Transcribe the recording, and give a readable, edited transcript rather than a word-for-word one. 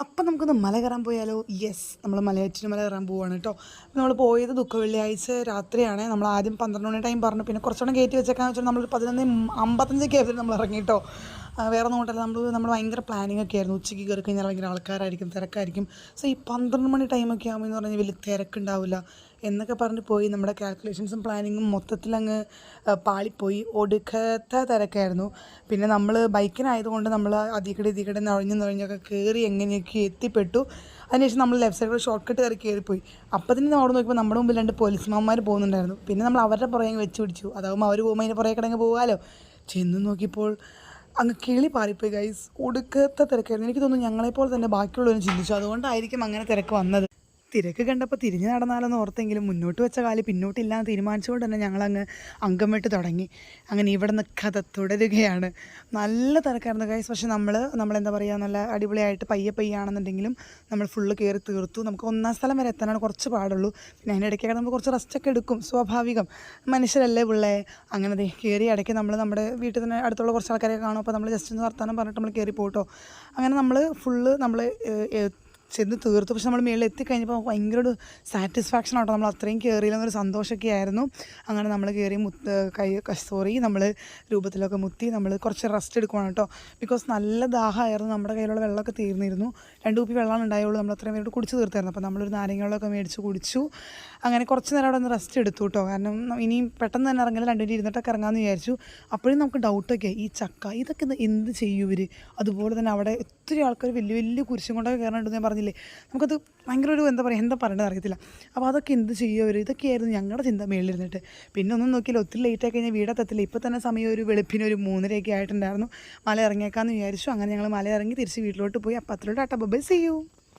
അപ്പം നമുക്കൊന്ന് മല കയറാൻ പോയാലോ? യെസ്, നമ്മൾ മലയാറ്റിന് മല കയറാൻ പോവുകയാണ് കേട്ടോ. നമ്മൾ പോയത് ദുഃഖ വെള്ളിയാഴ്ച രാത്രിയാണ്. നമ്മൾ ആദ്യം 12 മണി ടൈം പറഞ്ഞു, പിന്നെ കുറച്ചുകൂടെ കയറ്റി വെച്ചേക്കാന്ന് വെച്ചാൽ നമ്മൾ 11:55 ആയിരുന്നു നമ്മൾ ഇറങ്ങി കേട്ടോ. വേറെ നോട്ടല്ല, നമ്മൾ ഭയങ്കര പ്ലാനിങ് ഒക്കെ ആയിരുന്നു. ഉച്ചയ്ക്ക് കയറി കഴിഞ്ഞാൽ ഭയങ്കര ആൾക്കാരായിരിക്കും, തിരക്കായിരിക്കും. സോ ഈ 12 മണി ടൈമൊക്കെ ആകുമ്പോൾ എന്ന് പറഞ്ഞാൽ വലിയ തിരക്കുണ്ടാവില്ല എന്നൊക്കെ പറഞ്ഞ് പോയി. നമ്മുടെ കാൽക്കുലേഷൻസും പ്ലാനിങ്ങും മൊത്തത്തിലങ്ങ് പാളിപ്പോയി. ഒടുക്കത്തെ തിരക്കായിരുന്നു. പിന്നെ നമ്മൾ ബൈക്കിനായതുകൊണ്ട് നമ്മൾ അതിക്കടെ നുഴഞ്ഞൊക്കെ കയറി എങ്ങനെയൊക്കെ എത്തിപ്പെട്ടു. അതിനുശേഷം നമ്മൾ ലെഫ്റ്റ് സൈഡിൽ ഷോർട്ട് കട്ട് കയറിപ്പോയി. അപ്പത്തിന് അവിടെ നോക്കുമ്പോൾ നമ്മുടെ മുമ്പിൽ 2 പോലീസ്മാന്മാർ പോകുന്നുണ്ടായിരുന്നു. പിന്നെ നമ്മൾ അവരുടെ പുറകെ വെച്ച് പിടിച്ചു. അതാകുമ്പോൾ അവർ പോകുമ്പോൾ അതിൻ്റെ പുറകെ കിടങ്ങ് പോകാമല്ലോ. ചെന്ന് നോക്കിയപ്പോൾ അങ്ങ് കിളി പാറിപ്പോയി ഗൈസ്. ഒടുക്കത്തെ തിരക്കായിരുന്നു. എനിക്ക് തോന്നുന്നു ഞങ്ങളെപ്പോലെ തന്നെ ബാക്കിയുള്ളവരും ചിന്തിച്ചു. അതുകൊണ്ടായിരിക്കും അങ്ങനെ തിരക്ക് വന്നത്. തിരക്ക് കണ്ടപ്പോൾ തിരിഞ്ഞ് നടന്നാലെന്ന് ഓർത്തെങ്കിലും മുന്നോട്ട് വെച്ച കാല് പിന്നോട്ടില്ലാന്ന് തീരുമാനിച്ചുകൊണ്ട് തന്നെ ഞങ്ങളങ്ങ് അംഗം വിട്ട് തുടങ്ങി. അങ്ങനെ ഇവിടെ നിന്ന് കഥ തുടരുകയാണ്. നല്ല തിരക്കായിരുന്നു ഗൈസ്. പക്ഷെ നമ്മളെന്താ പറയുക, നല്ല അടിപൊളിയായിട്ട് പയ്യാണെന്നുണ്ടെങ്കിലും നമ്മൾ ഫുള്ള് കയറി തീർത്തു. നമുക്ക് 1-ാം സ്ഥലം വരെ എത്താനാണ് കുറച്ച് പാടുള്ളൂ. പിന്നെ അതിൻ്റെ ഇടയ്ക്കൊക്കെ നമ്മൾ കുറച്ച് റെസ്റ്റൊക്കെ എടുക്കും, സ്വാഭാവികം, മനുഷ്യരല്ലേ പിള്ളേ. അങ്ങനെ കയറി ഇടയ്ക്ക് നമ്മുടെ വീട്ടിൽ തന്നെ അടുത്തുള്ള കുറച്ച് ആൾക്കാരൊക്കെ കാണും. അപ്പോൾ നമ്മൾ ജസ്റ്റ് ഒന്ന് വർത്താനം പറഞ്ഞിട്ട് നമ്മൾ കയറി പോട്ടോ. അങ്ങനെ നമ്മൾ ഫുള്ള് ചെന്ന് തീർത്തു. പക്ഷെ നമ്മൾ മുകളിൽ എത്തിക്കഴിഞ്ഞപ്പോൾ ഭയങ്കര ഒരു സാറ്റിസ്ഫാക്ഷൻ ആട്ടോ. നമ്മൾ അത്രയും കയറിയില്ലെന്നൊരു സന്തോഷമൊക്കെ ആയിരുന്നു. അങ്ങനെ നമ്മൾ കയറി നമ്മൾ രൂപത്തിലൊക്കെ മുത്തി നമ്മൾ കുറച്ച് റെസ്റ്റ് എടുക്കുവാണ് കേട്ടോ. ബിക്കോസ് നല്ല ദാഹമായിരുന്നു. നമ്മുടെ കയ്യിലുള്ള വെള്ളമൊക്കെ തീർന്നിരുന്നു. 2 കുപ്പി വെള്ളമാണ് ഉണ്ടായുള്ളൂ. നമ്മൾ അത്രയും പേരോട് കുടിച്ച് തീർത്തായിരുന്നു. അപ്പോൾ നമ്മളൊരു നാരങ്ങ വെള്ളമൊക്കെ മേടിച്ച് കുടിച്ചു. അങ്ങനെ കുറച്ച് നേരം അവിടെ ഒന്ന് റെസ്റ്റ് എടുത്തു കേട്ടോ. കാരണം ഇനിയും പെട്ടെന്ന് തന്നെ ഇറങ്ങില്ല, 2 മിനിറ്റ് ഇരുന്നിട്ടൊക്കെ ഇറങ്ങാമെന്ന് വിചാരിച്ചു. അപ്പോഴും നമുക്ക് ഡൗട്ടൊക്കെ, ഈ ചക്ക ഇതൊക്കെ എന്ത് ചെയ്യും ഇവർ? അതുപോലെ തന്നെ അവിടെ ഒത്തിരി ആൾക്കാർ വലിയ കുരിശും കൊണ്ടൊക്കെ കയറാനുണ്ടെന്ന് ഞാൻ പറഞ്ഞില്ലേ. നമുക്കത് ഭയങ്കര ഒരു എന്താ പറയേണ്ടത് അറിയത്തില്ല. അപ്പോൾ അതൊക്കെ എന്ത് ചെയ്യും അവർ? ഇതൊക്കെയായിരുന്നു ഞങ്ങളുടെ ചിന്ത മേളിലിരുന്നിട്ട്. പിന്നെ ഒന്നും നോക്കിയില്ല. ഒത്തിരി ലേറ്റായി കഴിഞ്ഞാൽ വീടെത്തത്തില്ല. ഇപ്പോൾ തന്നെ സമയം ഒരു വെളുപ്പിന് 3:30 ആയിട്ടുണ്ടായിരുന്നു. മല ഇറങ്ങിയേക്കാമെന്ന് വിചാരിച്ചു. അങ്ങനെ ഞങ്ങൾ മല ഇറങ്ങി തിരിച്ച് വീട്ടിലോട്ട് പോയി. അപ്പോൾ അത്രയോട് ടാറ്റ ബൈ, സീ യു.